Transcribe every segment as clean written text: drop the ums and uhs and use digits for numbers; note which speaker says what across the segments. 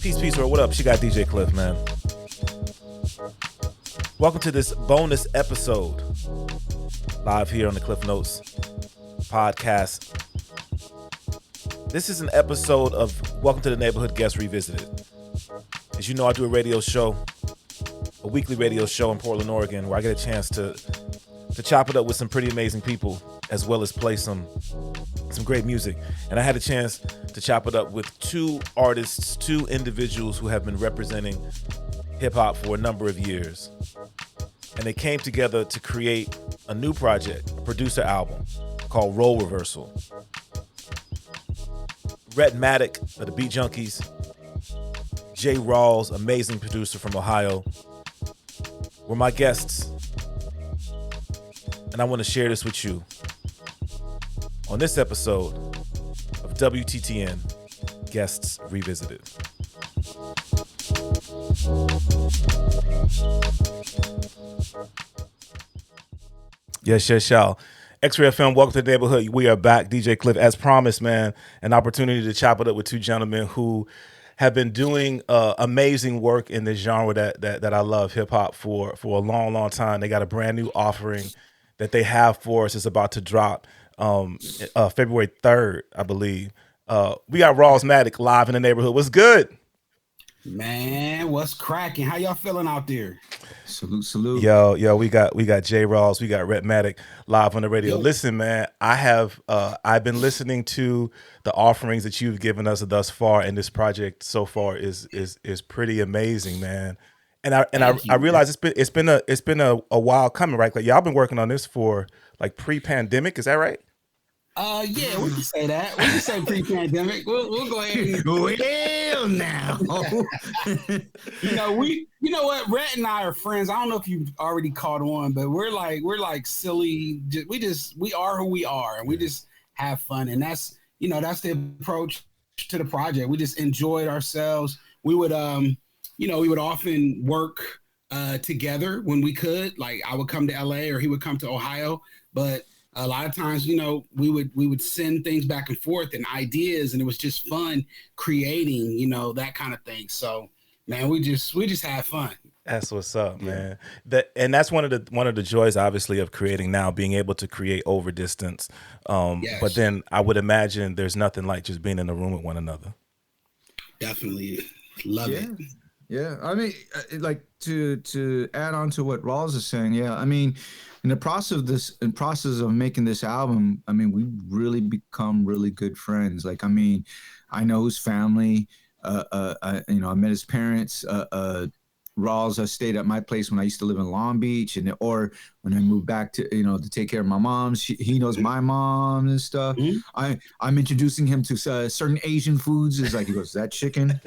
Speaker 1: Peace, or what up? She got DJ Cliff, man. Welcome to this bonus episode, live here on the Cliff Notes podcast. This is an episode of Welcome to the Neighborhood Guest Revisited. As you know, I do a radio show, a weekly radio show in Portland, Oregon, where I get a chance to chop it up with some pretty amazing people, as well as play some great music. And I had a chance to chop it up with two artists, two individuals who have been representing hip-hop for a number of years. And they came together to create a new project, a producer album called Role Reversal. Rhettmatic of the Beat Junkies, Rawls, amazing producer from Ohio, were my guests. And I want to share this with you on this episode of WTTN Guests Revisited. Yes, y'all. X-Ray FM, welcome to the neighborhood. We are back. DJ Cliff, as promised, man, an opportunity to chop it up with two gentlemen who have been doing amazing work in this genre that I love, hip-hop, for a long time. They got a brand new offering that they have for us. It's about to drop February 3rd, I believe. We got Rawlsmatic live in the neighborhood. What's good?
Speaker 2: Man, what's cracking? How y'all feeling out there?
Speaker 3: Salute.
Speaker 1: Yo, we got Rawls, we got Rhettmatic live on the radio. Yo. Listen, man, I've been listening to the offerings that you've given us thus far, and this project so far is pretty amazing, man. And I realize it's been a while coming, right? Like y'all been working on this for like pre-pandemic, is that right?
Speaker 2: Yeah, we can say that. We can say pre-pandemic. We'll go ahead and well now. You know what? Rhett and I are friends. I don't know if you've already caught on, but we're like silly. We are who we are, and we just have fun. And that's the approach to the project. We just enjoyed ourselves. We would we would often work together when we could. Like I would come to LA or he would come to Ohio, but a lot of times, we would send things back and forth and ideas, and it was just fun creating, that kind of thing. So, man, we just have fun.
Speaker 1: That's what's up, man. And that's one of the joys, obviously, of creating now, being able to create over distance. Yes. But then I would imagine there's nothing like just being in a room with one another.
Speaker 2: Definitely love it.
Speaker 3: Yeah, I mean, like to add on to what Rawls is saying. Yeah, I mean, in the process of making this album, I mean, we really become really good friends. Like, I mean, I know his family. I met his parents. Rawls stayed at my place when I used to live in Long Beach, or when I moved back to to take care of my mom. He knows my mom and stuff. Mm-hmm. I'm introducing him to certain Asian foods. It's like he goes, "Is that chicken?"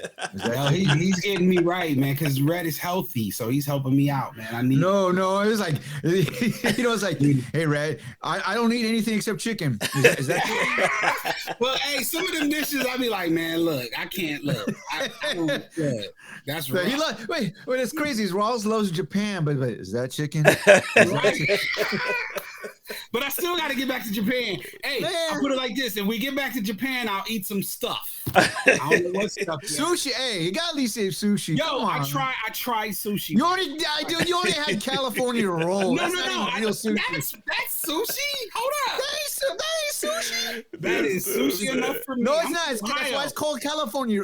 Speaker 2: He's getting me right, man, because Rhett is healthy, so he's helping me out, man.
Speaker 3: No. It was like it's like, hey, Rhett, I don't eat anything except chicken. Is that chicken?
Speaker 2: Well, hey, some of them dishes, I'll be like, man, look, I can't look. I don't. That's right.
Speaker 3: Wait. It's crazy. Rawls loves Japan, but is that chicken?
Speaker 2: Right. But I still got to get back to Japan. Hey, man. I'll put it like this: if we get back to Japan, I'll eat some stuff. I don't know what stuff.
Speaker 3: Sushi. Hey, you gotta at least say sushi.
Speaker 2: Yo, I tried sushi.
Speaker 3: You only had California roll.
Speaker 2: No.
Speaker 3: Real sushi.
Speaker 2: That's sushi. Hold up.
Speaker 3: That ain't sushi.
Speaker 2: That is sushi enough for me.
Speaker 3: No, it's not. That's why it's called California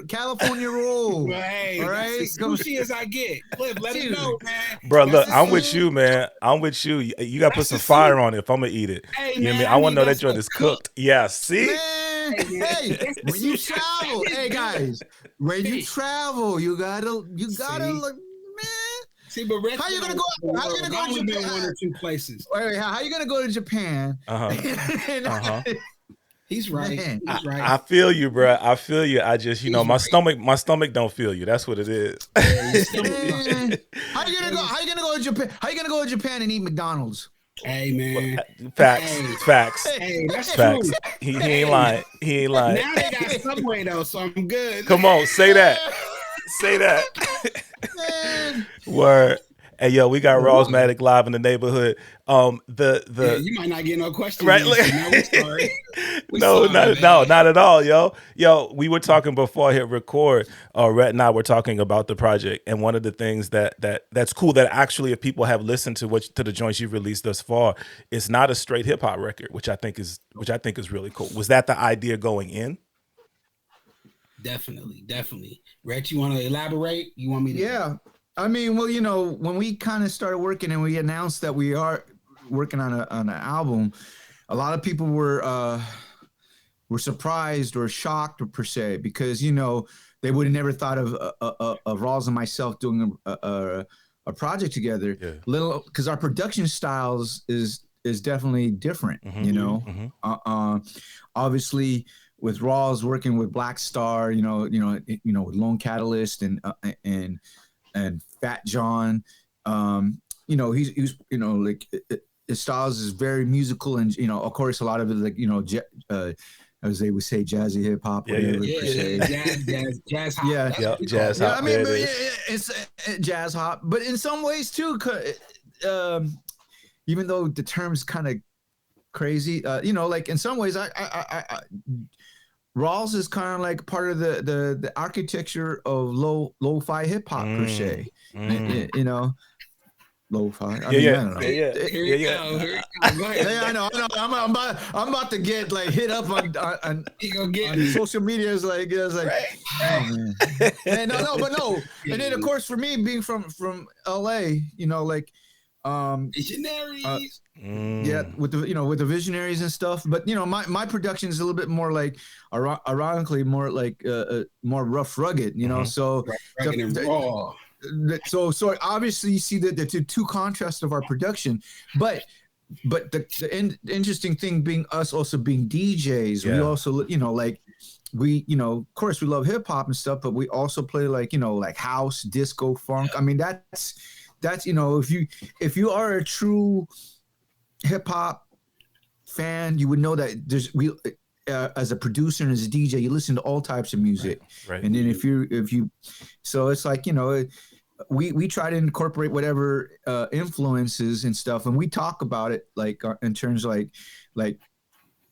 Speaker 3: roll.
Speaker 2: Well, hey, all right, as sushi as I get. Cliff, let it know, man.
Speaker 1: Bro, look, I'm with you, man. I'm with you. You gotta put some fire on it if I'm gonna eat it.
Speaker 2: Hey,
Speaker 1: you know what I mean? I want to know that joint is cooked. Yeah, see?
Speaker 3: Man, hey, when you travel, hey guys, when you travel, you gotta look, man.
Speaker 2: See, but
Speaker 3: how you gonna go? How you gonna go to Japan?
Speaker 2: One or two places.
Speaker 3: Wait, how you gonna go to Japan?
Speaker 2: He's right.
Speaker 3: Man.
Speaker 2: He's right.
Speaker 1: I feel you, bro. I feel you. I just, my stomach don't feel you. That's what it is.
Speaker 3: How you gonna go to Japan? How you gonna go to Japan and eat McDonald's?
Speaker 2: Hey, man.
Speaker 1: Facts.
Speaker 2: Hey, that's
Speaker 1: facts.
Speaker 2: True.
Speaker 1: He ain't lying.
Speaker 2: Now they got Subway though, so I'm good.
Speaker 1: Come on, say that. Man. Word. Hey, yo, we got Rawlsmatic live in the neighborhood.
Speaker 2: You might not get no questions.
Speaker 1: Right?
Speaker 2: No, we sorry.
Speaker 1: No, not at all, yo. We were talking before I hit record. Rhett and I were talking about the project, and one of the things that's cool that actually, if people have listened to the joints you've released thus far, it's not a straight hip hop record, which I think is really cool. Was that the idea going in?
Speaker 2: Definitely. Rhett, you want to elaborate? You want me to?
Speaker 3: Yeah. I mean, well, when we kind of started working and we announced that we are working on an album, a lot of people were surprised or shocked, or per se, because they would have never thought of Rawls and myself doing a project together. Yeah. Little, because our production styles is definitely different. Obviously, with Rawls working with Black Star, with Lone Catalyst and Fat John, he's like his styles is very musical, and of course a lot of it like as they would say, jazzy hip hop,
Speaker 2: jazz hop,
Speaker 1: jazz hop.
Speaker 3: I mean, it's jazz hop, but in some ways too, even though the term's kind of crazy, like in some ways, I Rawls is kind of like part of the architecture of lo-fi hip hop per se. Lo-fi. I don't know.
Speaker 2: Yeah.
Speaker 3: I know. I'm about to get like hit up on social media. Is like, right. Oh man. And no. And then of course for me being from LA,
Speaker 2: visionaries.
Speaker 3: Yeah, with the visionaries and stuff. But my production is a little bit more like, ironically, more like more rough, rugged. So
Speaker 2: rugged and raw.
Speaker 3: So obviously you see the two contrasts of our production, but the interesting thing being us also being DJs, we also of course we love hip hop and stuff, but we also play like house, disco, funk. I mean that's if you are a true hip hop fan, you would know that as a producer and as a DJ, you listen to all types of music, right. And then if you, so it's like we try to incorporate whatever influences and stuff, and we talk about it like in terms of like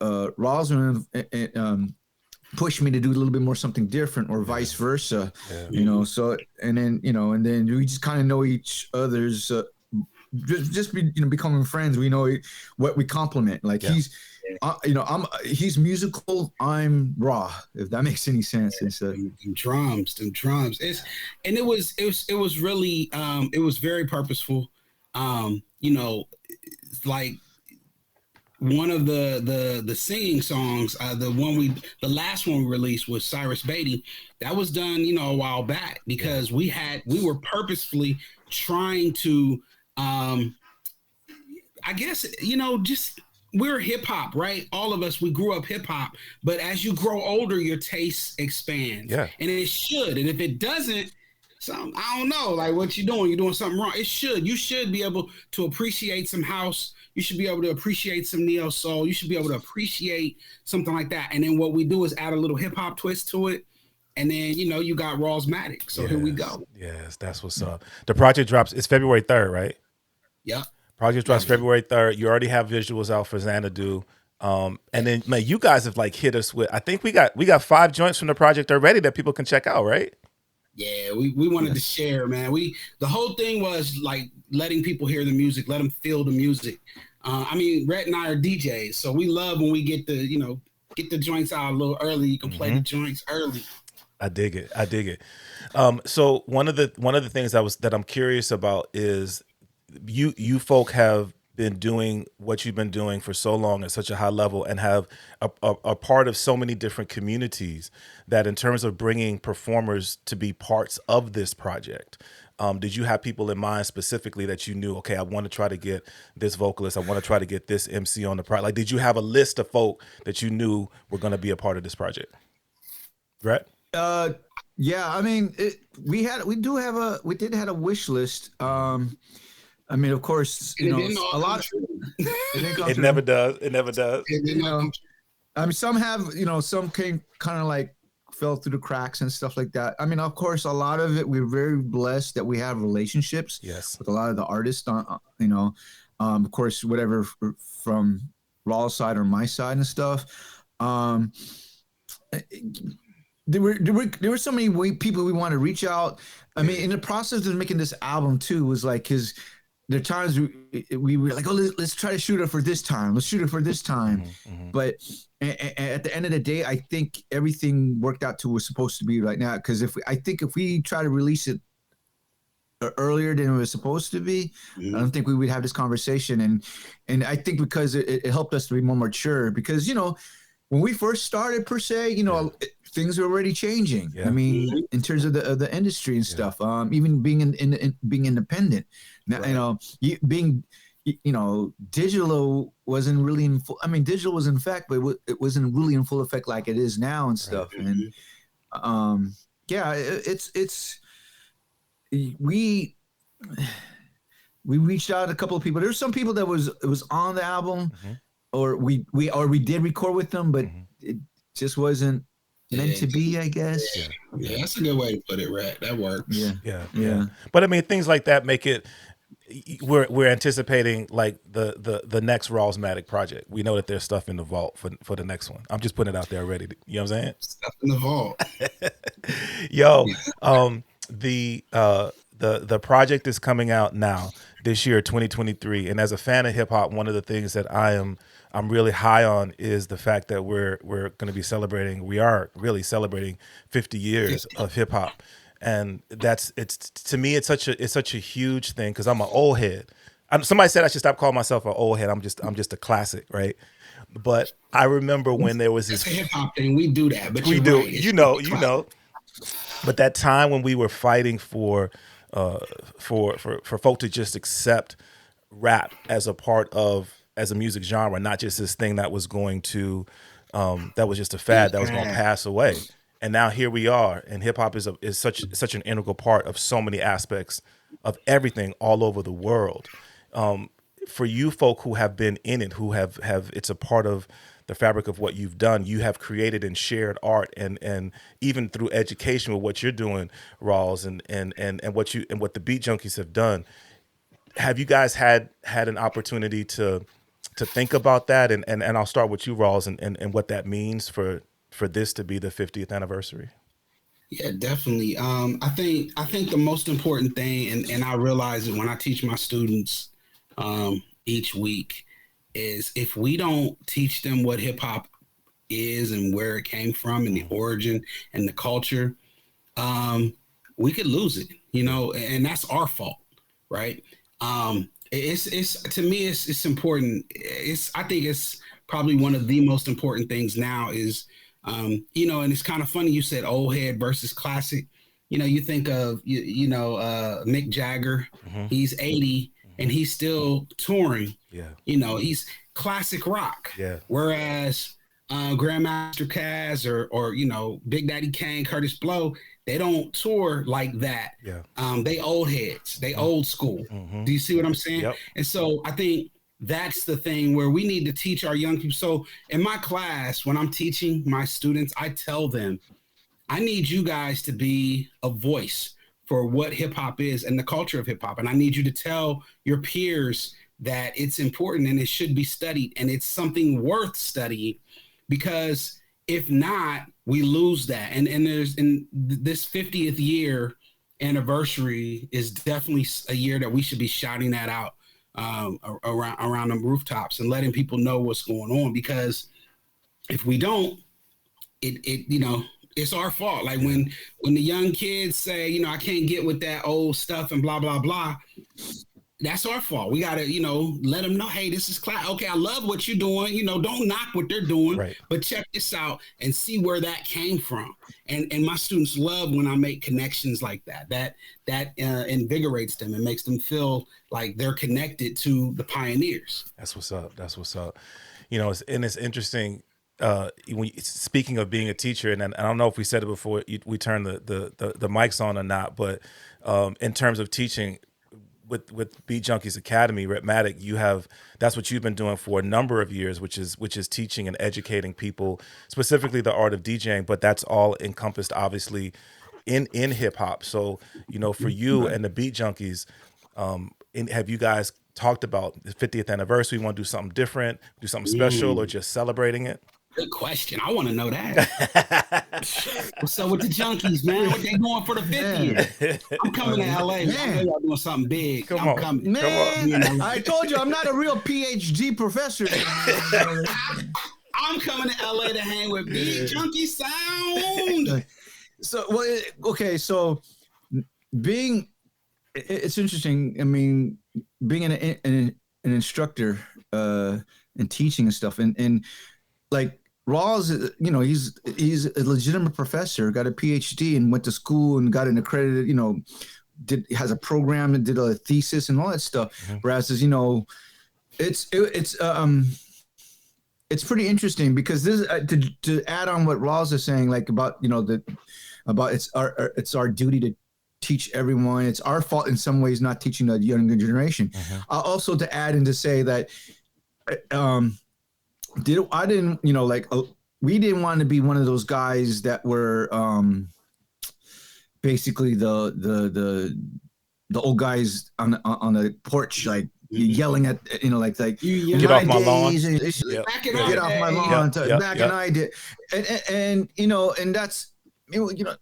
Speaker 3: Rawls push me to do a little bit more something different, or vice versa, So and then we just kind of know each other's. Just becoming friends, we know what we complement. Like he's musical, I'm raw. If that makes any sense. It's
Speaker 2: them drums. It was really it was very purposeful. Like one of the singing songs, the last one we released was Cyrus Beatty. That was done a while back because we were purposefully trying to. I guess, just we're hip hop, right? All of us, we grew up hip hop, but as you grow older, your taste expands. Yeah. And it should. And if it doesn't, I don't know, like what you're doing something wrong. It should. You should be able to appreciate some house. You should be able to appreciate some neo soul. You should be able to appreciate something like that. And then what we do is add a little hip hop twist to it. And then, you got Rawlsmatic. So here we go.
Speaker 1: Yes, that's what's up. The project drops, it's February 3rd, right?
Speaker 2: Yeah.
Speaker 1: Project drops February 3rd. You already have visuals out for Xanadu. And then, man, you guys have like hit us with, I think we got 5 joints from the project already that people can check out, right?
Speaker 2: Yeah, we wanted to share, man. The whole thing was like letting people hear the music, let them feel the music. Rhett and I are DJs, so we love when we get the joints out a little early. You can play the joints early.
Speaker 1: I dig it. So one of the things that I'm curious about is you folk have been doing what you've been doing for so long at such a high level and have a part of so many different communities that in terms of bringing performers to be parts of this project, did you have people in mind specifically that you knew, okay, I want to try to get this vocalist, I want to try to get this MC on the project? Like, did you have a list of folk that you knew were going to be a part of this project? Right?
Speaker 3: Yeah, I mean, we did have a wish list. Of course, a lot of
Speaker 1: it never does.
Speaker 3: Some have, some came kind of like fell through the cracks and stuff like that. I mean, of course, a lot of it, we're very blessed that we have relationships with a lot of the artists on, of course, whatever from Rawls side or my side and stuff. There were so many people we want to reach out. I mean, in the process of making this album too, was like, because there are times we were like, oh, let's try to shoot it for this time. Let's shoot it for this time. But at the end of the day, I think everything worked out to what was supposed to be right now. Because if we try to release it earlier than it was supposed to be, I don't think we would have this conversation. And I think because it helped us to be more mature. Because when we first started, per se, things are already changing. I mean, in terms of the industry and stuff, even being being independent. Now, being digital wasn't really in full. I mean, digital was in effect, but it wasn't really in full effect like it is now and stuff. And it's we reached out to a couple of people. There's some people that it was on the album, or we did record with them, but it just wasn't meant to be, I guess.
Speaker 2: Yeah, that's a good way to put it, Rhett. That works.
Speaker 1: Yeah. But I mean, things like that make it. We're anticipating like the next Rawlsmatic project. We know that there's stuff in the vault for the next one. I'm just putting it out there already. You know what I'm saying?
Speaker 2: Stuff in the vault.
Speaker 1: Yo, the project is coming out now this year, 2023. And as a fan of hip hop, one of the things that I'm really high on is the fact that we're going to be celebrating. We are really celebrating 50 years of hip hop. And to me, it's such a huge thing because I'm an old head. Somebody said I should stop calling myself an old head. I'm just a classic, right? But I remember when there was this
Speaker 2: hip hop thing. We do that, but
Speaker 1: we do. Right. You know. But that time when we were fighting for folk to just accept rap as a music genre, not just this thing that was going to that was just a fad that was going to pass away. And now here we are, and hip hop is such an integral part of so many aspects of everything all over the world. For you folk who have been in it, who have it's a part of the fabric of what you've done. You have created and shared art, and even through education with what you're doing, Rawls, and what the Beat Junkies have done. Have you guys had an opportunity to think about that? And I'll start with you, Rawls, and what that means for this to be the 50th anniversary.
Speaker 2: Yeah, definitely. I think the most important thing, and I realize it when I teach my students each week, is if we don't teach them what hip hop is and where it came from and the origin and the culture, we could lose it, and that's our fault, right? It's to me, it's important. I think it's probably one of the most important things now is, and it's kind of funny you said old head versus classic. You think of Mick Jagger, he's 80 and he's still touring. Yeah. He's classic rock. Yeah. Whereas Grandmaster Caz or Big Daddy Kane, Curtis Blow, they don't tour like that. Yeah. They old heads. They old school. Do you see what I'm saying? Yep. And so I think that's the thing where we need to teach our young people. So in my class, when I'm teaching my students, I tell them, I need you guys to be a voice for what hip hop is and the culture of hip hop. And I need you to tell your peers that it's important and it should be studied and it's something worth studying, because if not, we lose that. And this 50th year anniversary is definitely a year that we should be shouting that out around the rooftops and letting people know what's going on, because if we don't, it's our fault. Like when the young kids say, I can't get with that old stuff and blah, blah, blah, that's our fault. We got to, let them know, hey, this is class. Okay, I love what you're doing. Don't knock what they're doing, right, but check this out and see where that came from. And my students love when I make connections like that. That invigorates them and makes them feel like they're connected to the pioneers.
Speaker 1: That's what's up. It's interesting. Speaking of being a teacher, and I don't know if we said it before we turned the mics on or not, but in terms of teaching, with Beat Junkies Academy, Rhettmatic, that's what you've been doing for a number of years, which is teaching and educating people, specifically the art of DJing, but that's all encompassed obviously in hip hop. So, for you and the Beat Junkies, have you guys talked about the 50th anniversary? Want to do something different, do something special, or just celebrating it?
Speaker 2: Good question. I want to know that. What's up with the Junkies, man? What they doing for the 50th? I'm coming to LA. Man. I know y'all doing something big. I'm coming.
Speaker 3: Man, I told you I'm not a real PhD professor.
Speaker 2: I'm coming to LA to hang with Big Junkie Sound.
Speaker 3: So, so it's interesting. I mean, being an instructor and teaching and stuff, and like Rawls, he's a legitimate professor, got a PhD and went to school and got an accredited, has a program and did a thesis and all that stuff. Mm-hmm. Whereas, it's pretty interesting because this to add on what Rawls is saying, like about it's our duty to teach everyone. It's our fault in some ways not teaching the younger generation. Mm-hmm. Also to add and to say that we didn't want to be one of those guys that were basically the old guys on the porch, like yelling at
Speaker 1: get off my lawn.
Speaker 3: Get off my lawn. Back in I did, and that's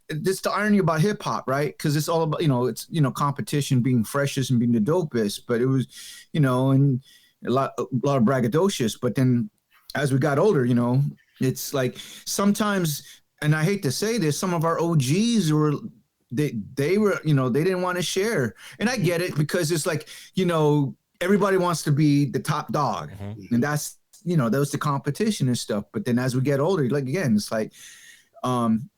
Speaker 3: this the irony about hip hop, right? Because it's all about it's competition, being freshest and being the dopest, but it was and a lot of braggadocious, but then as we got older, it's like sometimes, and I hate to say this, some of our OGs were, they were, they didn't want to share. And I get it because it's like, everybody wants to be the top dog. Mm-hmm. And that's, that was the competition and stuff. But then as we get older, like, again, it's like,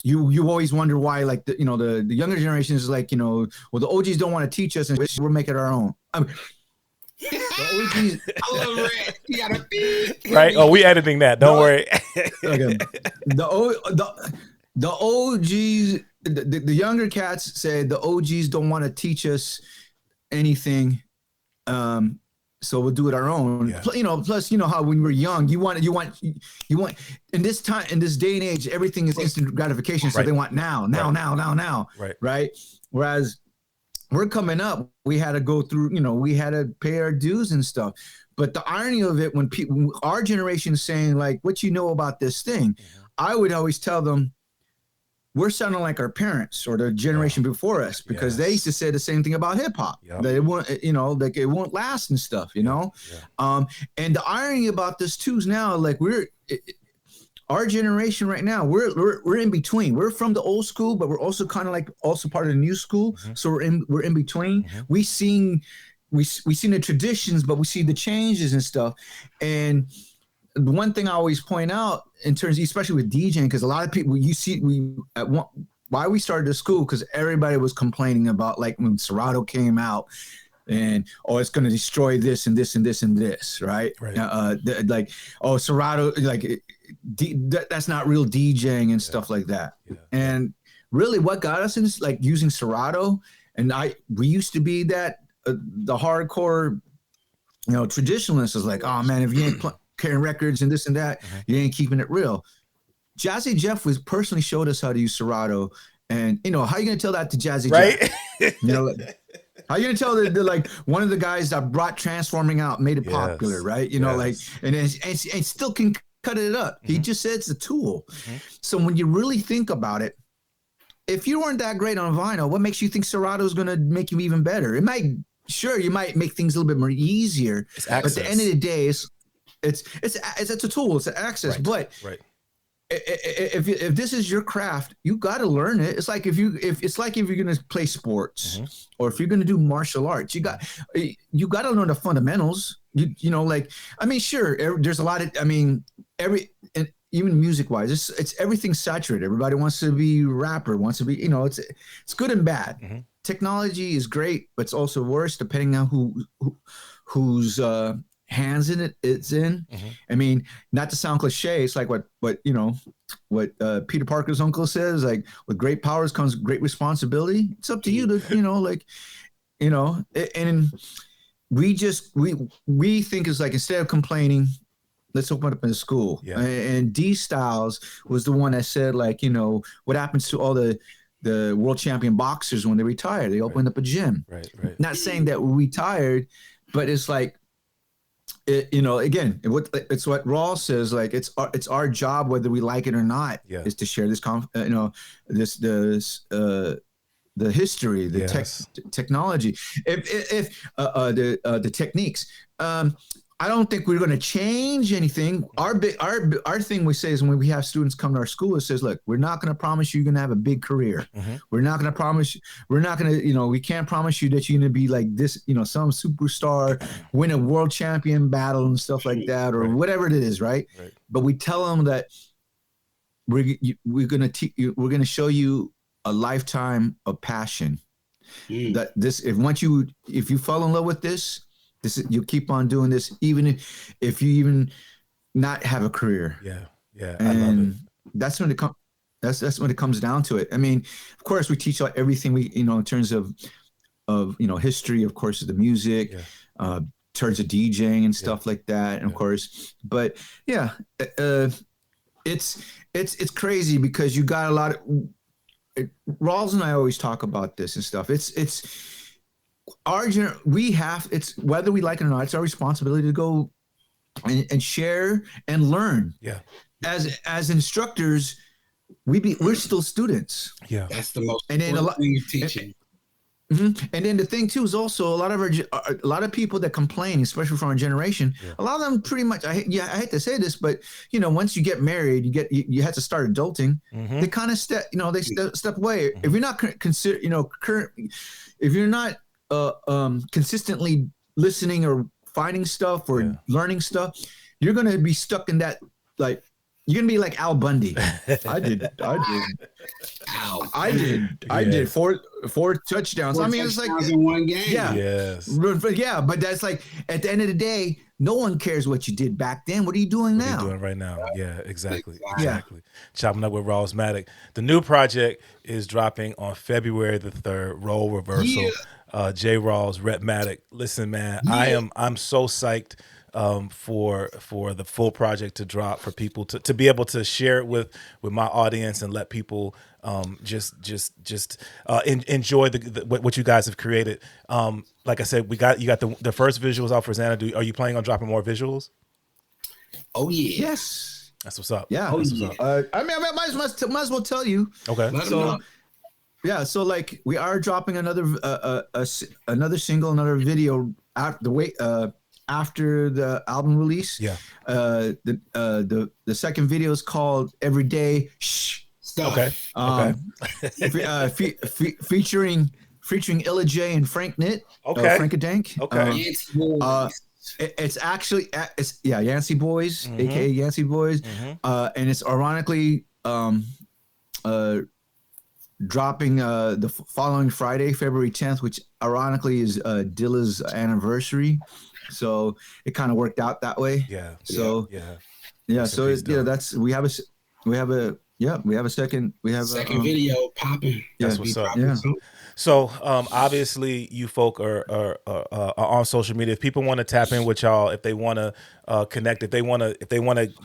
Speaker 3: you always wonder why, like, the younger generation is like, well, the OGs don't want to teach us and we're making our own. I mean,
Speaker 2: I love Red. You gotta
Speaker 1: right? Oh, we editing that. Don't worry.
Speaker 3: Okay. The OGs, the younger cats said the OGs don't want to teach us anything, so we'll do it our own. Yeah. Plus, how when we're young, you want in this day and age, everything is instant gratification. So they want now. Right. Whereas we're coming up, we had to go through, we had to pay our dues and stuff. But the irony of it, when our generation is saying, like, what you know about this thing, mm-hmm. I would always tell them, we're sounding like our parents or the generation before us, because they used to say the same thing about hip hop. Yep. That it won't, like it won't last and stuff, Yeah. And the irony about this too is now, like our generation right now, we're in between. We're from the old school, but we're also kind of like also part of the new school. Mm-hmm. So we're in between. Mm-hmm. We seen the traditions, but we see the changes and stuff. And the one thing I always point out in terms, especially with DJing, because a lot of people why we started the school, because everybody was complaining about, like, when Serato came out and it's going to destroy this and this and this and this, right? Serato, like that's not real DJing and stuff like that. Yeah. And really, what got us is like using Serato, and we used to be that the hardcore, traditionalists is like, oh man, if you ain't carrying records and this and that, mm-hmm. you ain't keeping it real. Jazzy Jeff personally showed us how to use Serato, and how you gonna tell that to Jazzy
Speaker 1: right?
Speaker 3: Jeff? How you gonna tell that like one of the guys that brought transforming out, made it popular, right? Like, and still can cut it up. Mm-hmm. He just said it's a tool. Mm-hmm. So when you really think about it, if you weren't that great on vinyl, what makes you think Serato is gonna make you even better? It might, sure, you might make things a little bit more easier, but at the end of the day, it's a tool, it's an access.
Speaker 1: Right.
Speaker 3: But if this is your craft, you got to learn it. It's like if you're going to play sports, mm-hmm. or if you're going to do martial arts, you got to learn the fundamentals. Sure, there's a lot of, even music wise, it's everything's saturated. Everybody wants to be rapper, wants to be, it's good and bad. Mm-hmm. Technology is great, but it's also worse depending on who's hands it's in. Mm-hmm. Not to sound cliche, it's like what Peter Parker's uncle says, like, with great powers comes great responsibility. It's up to you to you know, and we think it's like, instead of complaining, let's open up in a school.
Speaker 1: Yeah.
Speaker 3: And D Styles was the one that said, like, you know, what happens to all the world champion boxers when they retire? They opened up a gym.
Speaker 1: Right.
Speaker 3: Not saying that we retired, but it's like, you know, again, it's what Rawls says. Like, it's our job, whether we like it or not, is to share this, you know, the history, the technology, if the techniques. I don't think we're going to change anything. Our thing we say is, when we have students come to our school, it says, look, we're not going to promise you're going to have a big career. We're not going to promise. We're not going to, you know, we can't promise you that you're going to be like this, you know, some superstar, win a world champion battle and stuff like that, or whatever it is, right? But we tell them that we're going to show you a lifetime of passion. That if you fall in love with this, you keep on doing this, even if you even not have a career.
Speaker 1: Yeah.
Speaker 3: And
Speaker 1: I love it.
Speaker 3: That's when it comes down to it. I mean, of course, we teach everything we, you know, in terms of you know, history, of course, of the music, terms of DJing and stuff like that, and of course, but yeah, it's crazy because you got a lot of. Rawls and I always talk about this and stuff. It's whether we like it or not, it's our responsibility to go and share and learn.
Speaker 1: Yeah.
Speaker 3: As instructors, we're still students.
Speaker 1: Yeah.
Speaker 2: That's the most
Speaker 3: and then
Speaker 2: important thing you're teaching.
Speaker 3: And then the thing too is also a lot of people that complain, especially from our generation. A lot of them pretty much. I hate to say this, but you know, once you get married, you have to start adulting. They kind of step away. If you're not if you're not consistently listening or finding stuff or learning stuff, you're gonna be stuck in that, like, you're gonna be like Al Bundy. I did four touchdowns. I mean, it's like
Speaker 2: in one game.
Speaker 3: Yeah.
Speaker 1: Yes.
Speaker 3: Yeah, but that's like, at the end of the day, no one cares what you did back then. What are you doing now?
Speaker 1: What are you doing right now? Yeah, exactly. Chopping up with Rawlsmatic. The new project is dropping on February the 3rd. Role reversal. J. Rawls, Rhettmatic. Listen, man, I'm so psyched for the full project to drop, for people to be able to share it with my audience and let people just enjoy what you guys have created. Like I said, you got the first visuals out for Xana. Are you planning on dropping more visuals?
Speaker 2: Oh yeah.
Speaker 3: Yes.
Speaker 1: That's what's up.
Speaker 3: Yeah.
Speaker 1: That's what's up.
Speaker 3: I mean, I might as well tell you.
Speaker 1: Okay.
Speaker 3: So, yeah. So, like, we are dropping another single, another video after the album release.
Speaker 1: Yeah.
Speaker 3: The second video is called Everyday Stuff.
Speaker 1: Okay.
Speaker 3: Featuring Illa J and Frank Nitt.
Speaker 1: Okay.
Speaker 3: Frankadank.
Speaker 1: Okay.
Speaker 3: It's actually Yancey Boys, aka Yancey Boys, and it's ironically dropping the following Friday, February 10th, which ironically is Dilla's anniversary. So it kind of worked out that way.
Speaker 1: Yeah.
Speaker 3: So we have a second
Speaker 2: video popping.
Speaker 1: That's what's up. Yeah. So obviously you folk are on social media. If people want to tap in with y'all, if they want to connect, if they want to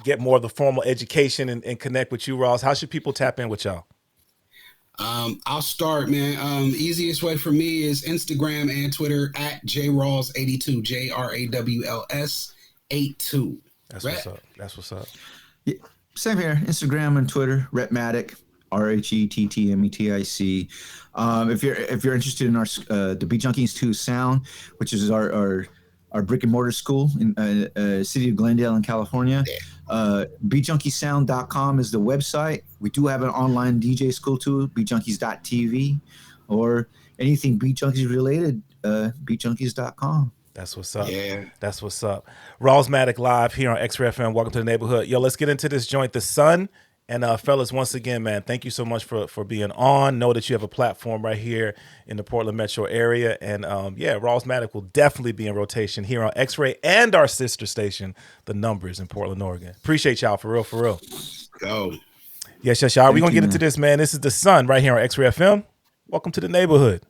Speaker 1: get more of the formal education and connect with you, Rawls, how should people tap in with y'all?
Speaker 2: I'll start, man. Easiest way for me is Instagram and Twitter at JRawls82, JRAWLS 82.
Speaker 1: That's what's up. That's what's up.
Speaker 3: Yeah, same here. Instagram and Twitter, Rhettmatic, RHETTMETIC. If you're interested in our the Beat Junkies 2 sound, which is our brick and mortar school in city of Glendale in California. BeatJunkieSound.com is the website. We do have an online DJ school too, beatjunkies.tv, or anything Beat Junkies related, beatjunkies.com.
Speaker 1: That's what's up.
Speaker 2: Yeah.
Speaker 1: That's what's up. Rawlsmatic live here on X-Ray FM. Welcome to the neighborhood. Yo, let's get into this joint, The Sun. And fellas, once again, man, thank you so much for being on. Know that you have a platform right here in the Portland metro area. And Rawlsmatic will definitely be in rotation here on X-Ray and our sister station, The Numbers in Portland, Oregon. Appreciate y'all, for real.
Speaker 2: Go.
Speaker 1: Yes, y'all. We're going to get into this, man. This is The Sun right here on X-Ray FM. Welcome to the neighborhood.